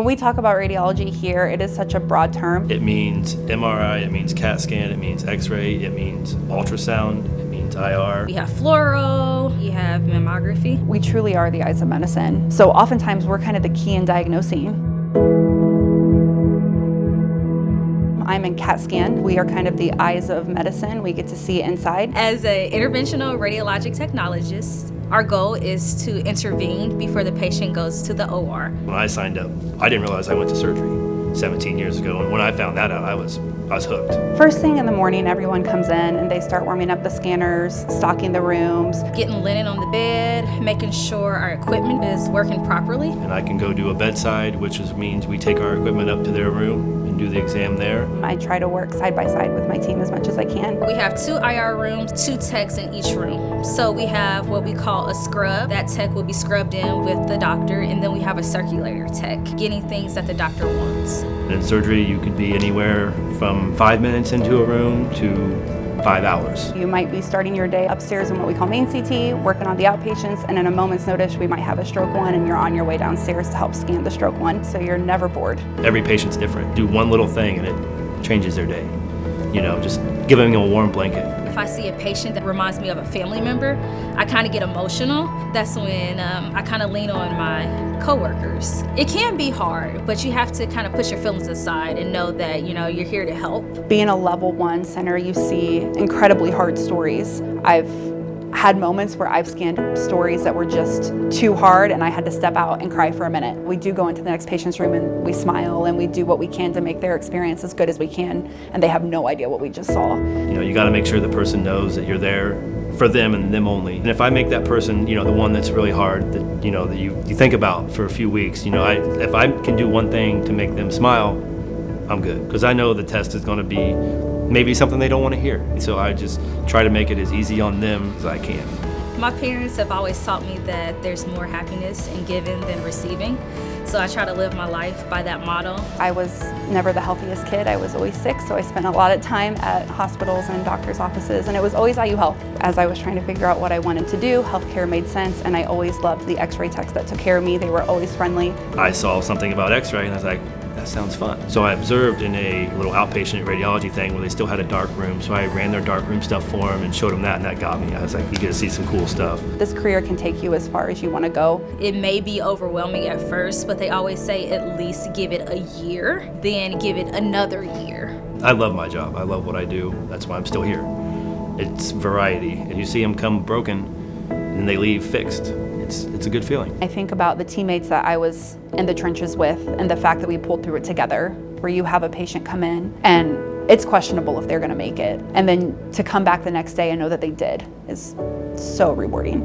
When we talk about radiology here, it is such a broad term. It means MRI, it means CAT scan, it means X-ray, it means ultrasound, it means IR. We have fluoro, we have mammography. We truly are the eyes of medicine. So oftentimes we're kind of the key in diagnosing. I'm in CAT scan. We are kind of the eyes of medicine. We get to see inside. As an interventional radiologic technologist, our goal is to intervene before the patient goes to the OR. When I signed up, I didn't realize I went to surgery 17 years ago, and when I found that out, I was hooked. First thing in the morning, everyone comes in and they start warming up the scanners, stocking the rooms. Getting linen on the bed, making sure our equipment is working properly. And I can go do a bedside, which means we take our equipment up to their room and do the exam there. I try to work side by side with my team as much as I can. We have 2 IR rooms, 2 techs in each room. So we have what we call a scrub. That tech will be scrubbed in with the doctor, and then we have a circulator tech, getting things that the doctor wants. In surgery, you could be anywhere from 5 minutes into a room to 5 hours. You might be starting your day upstairs in what we call main CT, working on the outpatients, and in a moment's notice, we might have a stroke one and you're on your way downstairs to help scan the stroke one, so you're never bored. Every patient's different. Do one little thing and it changes their day. You know, just giving them a warm blanket. If I see a patient that reminds me of a family member, I kind of get emotional. That's when I kind of lean on my coworkers. It can be hard, but you have to kind of push your feelings aside and know that, you know, you're here to help. Being a level 1 center, you see incredibly hard stories. I've had moments where I've scanned stories that were just too hard and I had to step out and cry for a minute. We do go into the next patient's room and we smile and we do what we can to make their experience as good as we can, and they have no idea what we just saw. You know, you got to make sure the person knows that you're there for them and them only. And if I make that person, you know, the one that's really hard, that, you know, that you think about for a few weeks, you know, if I can do one thing to make them smile, I'm good. Because I know the test is going to be maybe something they don't want to hear. So I just try to make it as easy on them as I can. My parents have always taught me that there's more happiness in giving than receiving. So I try to live my life by that motto. I was never the healthiest kid. I was always sick, so I spent a lot of time at hospitals and doctors' offices, and it was always IU Health. As I was trying to figure out what I wanted to do, healthcare made sense, and I always loved the X-ray techs that took care of me. They were always friendly. I saw something about X-ray and I was like, that sounds fun. So I observed in a little outpatient radiology thing where they still had a dark room, so I ran their dark room stuff for them and showed them that, and that got me. I was like, you get to see some cool stuff. This career can take you as far as you want to go. It may be overwhelming at first, but they always say at least give it a year, then give it another year. I love my job. I love what I do. That's why I'm still here. It's variety. And you see them come broken and they leave fixed. It's a good feeling. I think about the teammates that I was in the trenches with and the fact that we pulled through it together, where you have a patient come in and it's questionable if they're going to make it. And then to come back the next day and know that they did is so rewarding.